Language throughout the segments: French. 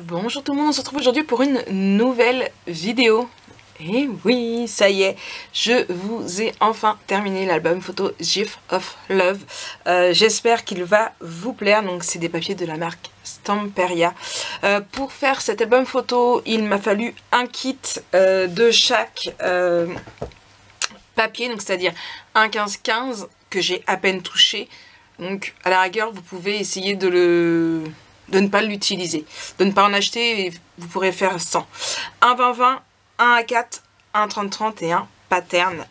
Bonjour tout le monde, on se retrouve aujourd'hui pour une nouvelle vidéo. Et oui, ça y est, je vous ai enfin terminé l'album photo GIF of Love. J'espère qu'il va vous plaire. Donc c'est des papiers de la marque Stamperia. Pour faire cet album photo, il m'a fallu un kit de chaque papier, donc c'est-à-dire un 15-15 que j'ai à peine touché. Donc à la rigueur, vous pouvez essayer de ne pas l'utiliser, de ne pas en acheter et vous pourrez faire 100. Un 20-20, un A4, un 30-30 et un pattern.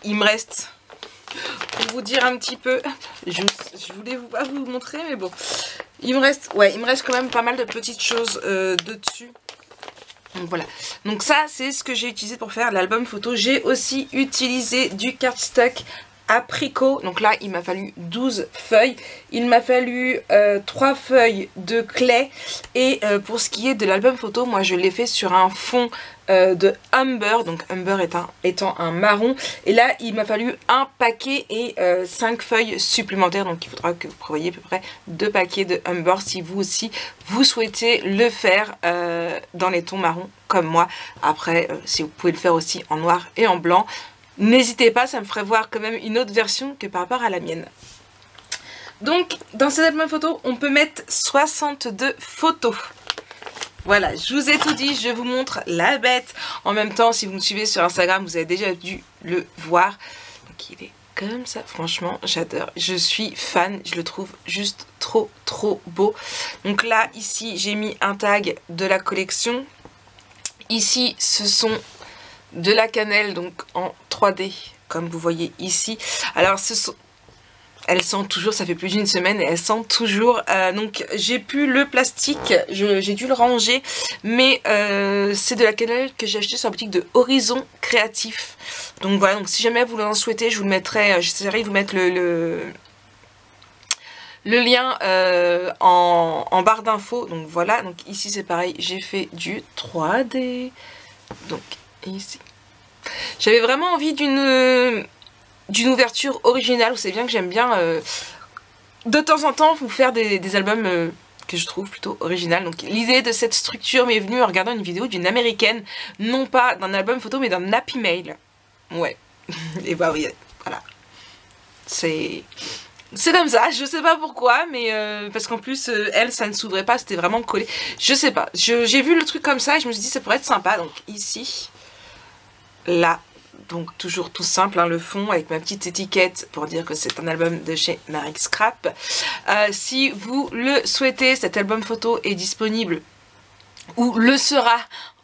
Il me reste, pour vous dire un petit peu, je voulais pas vous montrer mais bon, il me reste quand même pas mal de petites choses de dessus. Donc voilà, donc ça c'est ce que j'ai utilisé pour faire l'album photo. J'ai aussi utilisé du cardstock apricot, donc là il m'a fallu 12 feuilles, il m'a fallu 3 feuilles de clay et pour ce qui est de l'album photo, moi je l'ai fait sur un fond de Umber, donc Umber étant un marron, et là il m'a fallu un paquet et 5 feuilles supplémentaires, donc il faudra que vous prévoyez à peu près 2 paquets de Umber si vous aussi vous souhaitez le faire dans les tons marrons comme moi. Après si vous pouvez le faire aussi en noir et en blanc, n'hésitez pas, ça me ferait voir quand même une autre version que par rapport à la mienne. Donc, dans cet album photo, on peut mettre 62 photos. Voilà, je vous ai tout dit, je vous montre la bête. En même temps, si vous me suivez sur Instagram, vous avez déjà dû le voir. Donc, il est comme ça, franchement, j'adore. Je suis fan, je le trouve juste trop beau. Donc là, ici, j'ai mis un tag de la collection. Ici, ce sont de la cannelle, donc en 3D comme vous voyez ici. Alors elles sentent toujours, ça fait plus d'une semaine et elles sentent toujours, donc j'ai pu le plastique, j'ai dû le ranger, mais c'est de la cannelle que j'ai acheté sur la boutique de Horizon Créatif. Donc voilà, donc si jamais vous en souhaitez, je vous le mettrai, j'essaierai de vous mettre le lien en barre d'infos. Donc voilà, donc ici c'est pareil, j'ai fait du 3D, donc ici j'avais vraiment envie d'une ouverture originale. Vous savez bien que j'aime bien de temps en temps vous faire des albums que je trouve plutôt original. Donc l'idée de cette structure m'est venue en regardant une vidéo d'une américaine, non pas d'un album photo mais d'un Happy Mail. Ouais, et bah oui, voilà, c'est comme ça, je sais pas pourquoi, mais parce qu'en plus elle, ça ne s'ouvrait pas, c'était vraiment collé, je sais pas, j'ai vu le truc comme ça et je me suis dit ça pourrait être sympa. Donc ici, là, donc toujours tout simple, hein, le fond avec ma petite étiquette pour dire que c'est un album de chez Marie Scrap. Si vous le souhaitez, cet album photo est disponible ou le sera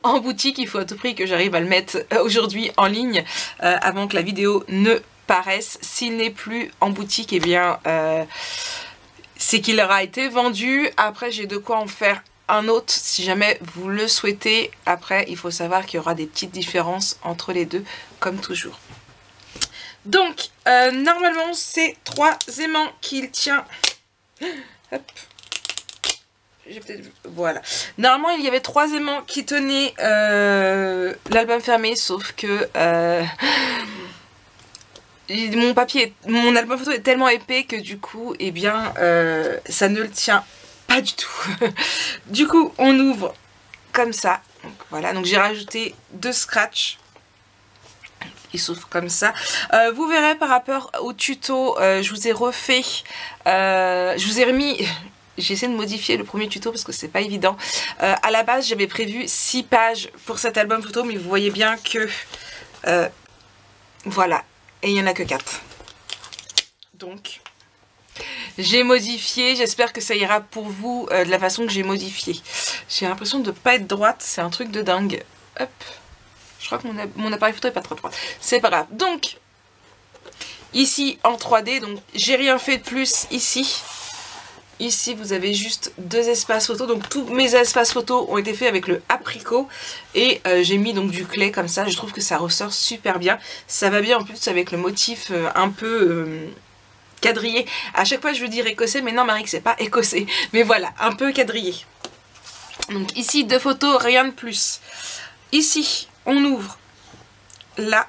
en boutique. Il faut à tout prix que j'arrive à le mettre aujourd'hui en ligne avant que la vidéo ne paraisse. S'il n'est plus en boutique, eh bien c'est qu'il aura été vendu. Après j'ai de quoi en faire un autre si jamais vous le souhaitez. Après il faut savoir qu'il y aura des petites différences entre les deux comme toujours. Donc normalement c'est 3 aimants qu'il tient. Hop. Voilà, normalement il y avait 3 aimants qui tenaient l'album fermé, sauf que mon album photo est tellement épais que du coup eh bien ça ne le tient pas du tout. Du coup on ouvre comme ça. Donc voilà, donc j'ai rajouté 2 scratchs. Il s'ouvre comme ça. Vous verrez par rapport au tuto, je vous ai refait, je vous ai remis, j'ai essayé de modifier le premier tuto parce que c'est pas évident. À la base j'avais prévu 6 pages pour cet album photo, mais vous voyez bien que voilà, et il n'y en a que 4. Donc j'ai modifié, j'espère que ça ira pour vous de la façon que j'ai modifié. J'ai l'impression de ne pas être droite, c'est un truc de dingue. Hop, je crois que mon appareil photo n'est pas trop droit, c'est pas grave. Donc ici en 3D, donc j'ai rien fait de plus ici. Ici vous avez juste 2 espaces photo, donc tous mes espaces photos ont été faits avec le apricot et j'ai mis donc du clay comme ça. Je trouve que ça ressort super bien, ça va bien en plus avec le motif un peu quadrillé. À chaque fois je veux dire écossais, mais non Marie, c'est pas écossais, mais voilà, un peu quadrillé. Donc ici 2 photos, rien de plus. Ici on ouvre là,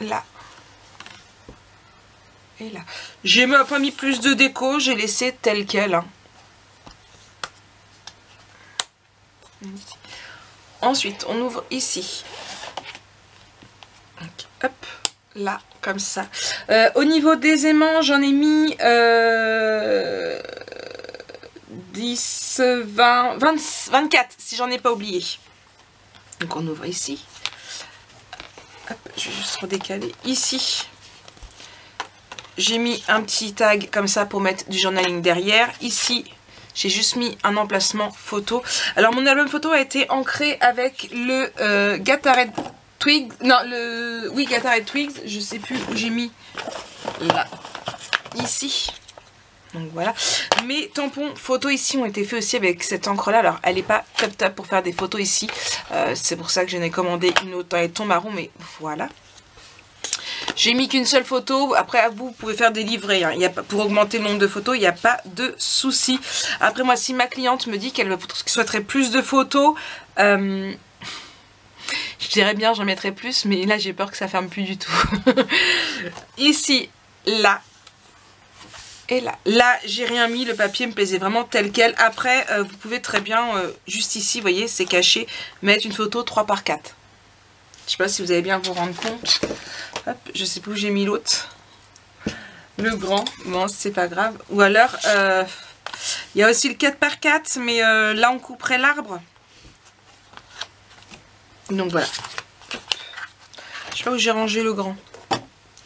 là et là. J'ai pas mis plus de déco, j'ai laissé tel quel, hein. Ensuite, on ouvre ici. Donc, hop, là, comme ça. Au niveau des aimants, j'en ai mis 10, 20, 24, si j'en ai pas oublié. Donc, on ouvre ici. Hop, je vais juste redécaler. Ici, j'ai mis un petit tag comme ça pour mettre du journaling derrière. Ici, j'ai juste mis un emplacement photo. Alors, mon album photo a été ancré avec le Gatorade Twigs. Non, oui, Gatorade Twigs. Je sais plus où j'ai mis. Là. Ici. Donc voilà. Mes tampons photos ici ont été faits aussi avec cette encre là. Alors, elle n'est pas top top pour faire des photos ici. C'est pour ça que j'en ai commandé une autre dans les tons marron. Mais voilà. J'ai mis qu'une seule photo. Après, vous pouvez faire des livrets. Hein. Pour augmenter le nombre de photos, il n'y a pas de souci. Après, moi, si ma cliente me dit qu'elle souhaiterait plus de photos, je dirais bien, j'en mettrais plus. Mais là, j'ai peur que ça ferme plus du tout. Ici, là. Et là. Là, j'ai rien mis. Le papier me plaisait vraiment tel quel. Après, vous pouvez très bien, juste ici, vous voyez, c'est caché, mettre une photo 3x4. Je sais pas si vous allez bien vous rendre compte. Hop, je sais plus où j'ai mis l'autre. Le grand. Bon, c'est pas grave. Ou alors, il y a aussi le 4x4, mais là, on couperait l'arbre. Donc voilà. Je sais pas où j'ai rangé le grand.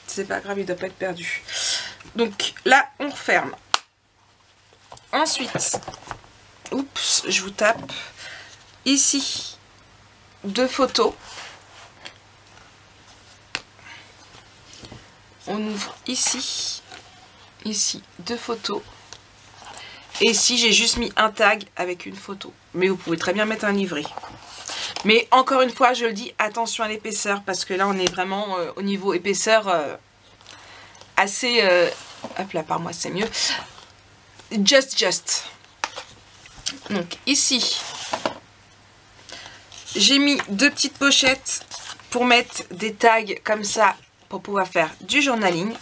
C'est pas grave, il doit pas être perdu. Donc là, on referme. Ensuite, oups, je vous tape. Ici, 2 photos. On ouvre ici, 2 photos. Et ici, j'ai juste mis un tag avec une photo. Mais vous pouvez très bien mettre un livret. Mais encore une fois, je le dis, attention à l'épaisseur. Parce que là, on est vraiment au niveau épaisseur assez... hop là, par moi, c'est mieux. Just. Donc, ici, j'ai mis 2 petites pochettes pour mettre des tags comme ça. Pour pouvoir faire du journaling.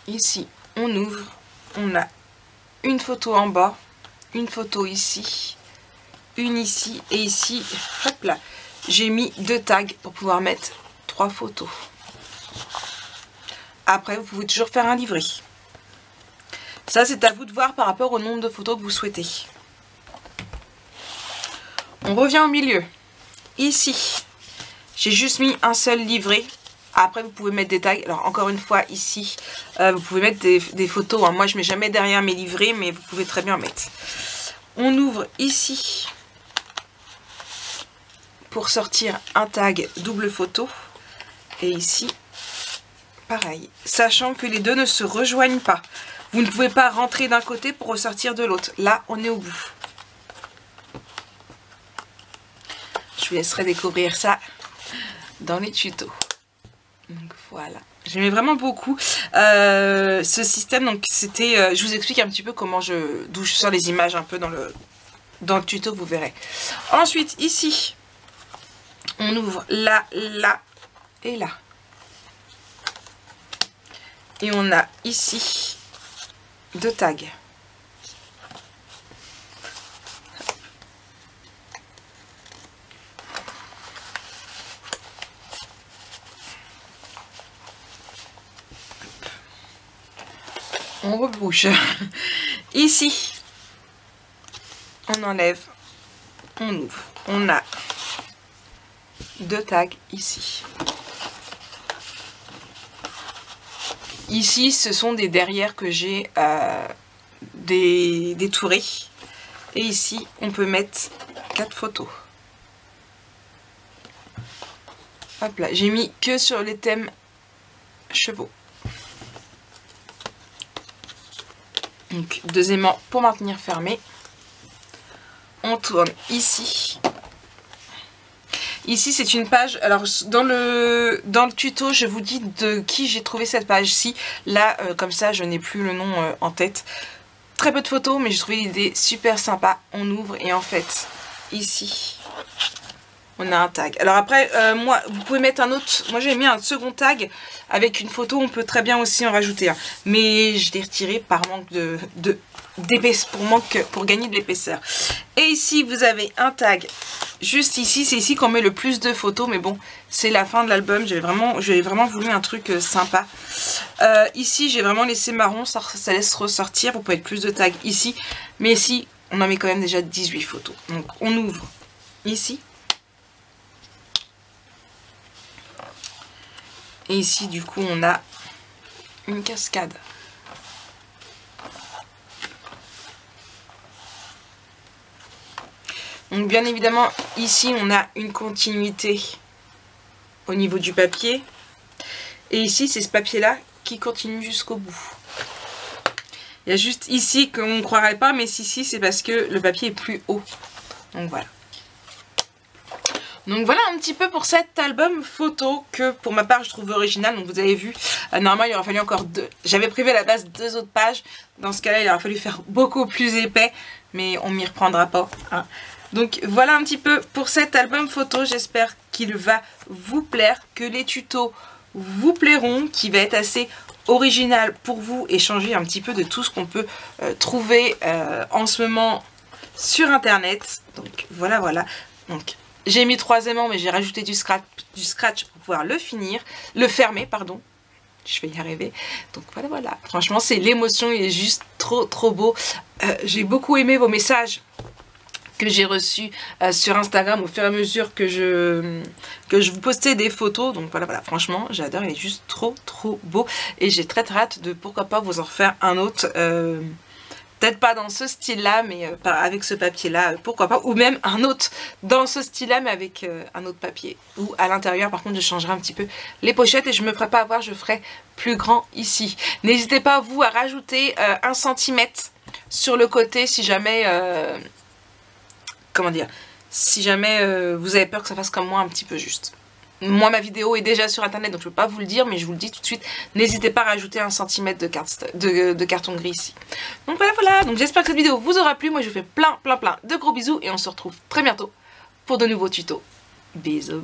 Ici, on ouvre. On a une photo en bas. Une photo ici. Une ici. Et ici, hop là, j'ai mis 2 tags pour pouvoir mettre 3 photos. Après, vous pouvez toujours faire un livret. Ça, c'est à vous de voir par rapport au nombre de photos que vous souhaitez. On revient au milieu. Ici, j'ai juste mis un seul livret. Après, vous pouvez mettre des tags. Alors, encore une fois, ici, vous pouvez mettre des photos. Hein. Moi, je ne mets jamais derrière mes livrets, mais vous pouvez très bien mettre. On ouvre ici pour sortir un tag double photo. Et ici, pareil. Sachant que les deux ne se rejoignent pas. Vous ne pouvez pas rentrer d'un côté pour ressortir de l'autre. Là, on est au bout. Je vous laisserai découvrir ça dans les tutos. Donc voilà. J'aimais vraiment beaucoup ce système. Donc c'était, je vous explique un petit peu comment d'où je sors les images un peu dans le tuto que vous verrez. Ensuite ici, on ouvre là, là et là. Et on a ici 2 tags. On rebouche. Ici, on enlève, on ouvre. On a 2 tags ici. Ici, ce sont des derrières que j'ai détourés. Et ici, on peut mettre 4 photos. Hop là, j'ai mis que sur les thèmes chevaux. Donc, 2 aimants pour maintenir fermé. On tourne ici. Ici, c'est une page. Alors, dans le tuto, je vous dis de qui j'ai trouvé cette page-ci. Là, comme ça, je n'ai plus le nom en tête. Très peu de photos, mais j'ai trouvé l'idée super sympa. On ouvre et en fait, ici, on a un tag. Alors après, moi, vous pouvez mettre un autre. Moi, j'ai mis un second tag avec une photo. On peut très bien aussi en rajouter un. Mais je l'ai retiré par manque de pour gagner de l'épaisseur. Et ici vous avez un tag juste ici, c'est ici qu'on met le plus de photos, mais bon c'est la fin de l'album, j'avais vraiment voulu un truc sympa. Ici j'ai vraiment laissé marron, ça laisse ressortir, vous pouvez mettre plus de tags ici, mais ici on en met quand même déjà 18 photos. Donc on ouvre ici. Et ici du coup on a une cascade. Donc bien évidemment ici on a une continuité au niveau du papier. Et ici c'est ce papier là qui continue jusqu'au bout. Il y a juste ici qu'on ne croirait pas, mais ici c'est parce que le papier est plus haut. Donc voilà. Donc voilà un petit peu pour cet album photo que pour ma part je trouve original. Donc vous avez vu, normalement il aurait fallu encore deux. J'avais prévu à la base 2 autres pages. Dans ce cas là il aurait fallu faire beaucoup plus épais. Mais on m'y reprendra pas. Hein. Donc voilà un petit peu pour cet album photo. J'espère qu'il va vous plaire. Que les tutos vous plairont. Qui va être assez original pour vous. Et changer un petit peu de tout ce qu'on peut trouver en ce moment sur internet. Donc voilà. Donc j'ai mis 3 aimants mais j'ai rajouté du scratch pour pouvoir le fermer pardon. Je vais y arriver. Donc voilà. Franchement c'est l'émotion, il est juste trop beau. J'ai beaucoup aimé vos messages que j'ai reçus sur Instagram au fur et à mesure que je vous postais des photos. Donc voilà, franchement j'adore, il est juste trop beau. Et j'ai très hâte de pourquoi pas vous en refaire un autre. Peut-être pas dans ce style-là, mais avec ce papier-là, pourquoi pas. Ou même un autre dans ce style-là, mais avec un autre papier. Ou à l'intérieur, par contre, je changerai un petit peu les pochettes et je me ferai pas avoir, je ferai plus grand ici. N'hésitez pas, vous, à rajouter 1 cm sur le côté si jamais... comment dire, si jamais vous avez peur que ça fasse comme moi un petit peu juste. Moi ma vidéo est déjà sur internet donc je ne peux pas vous le dire mais je vous le dis tout de suite, n'hésitez pas à rajouter 1 cm de carton gris ici. Donc voilà, donc j'espère que cette vidéo vous aura plu, moi je vous fais plein de gros bisous et on se retrouve très bientôt pour de nouveaux tutos. Bisous.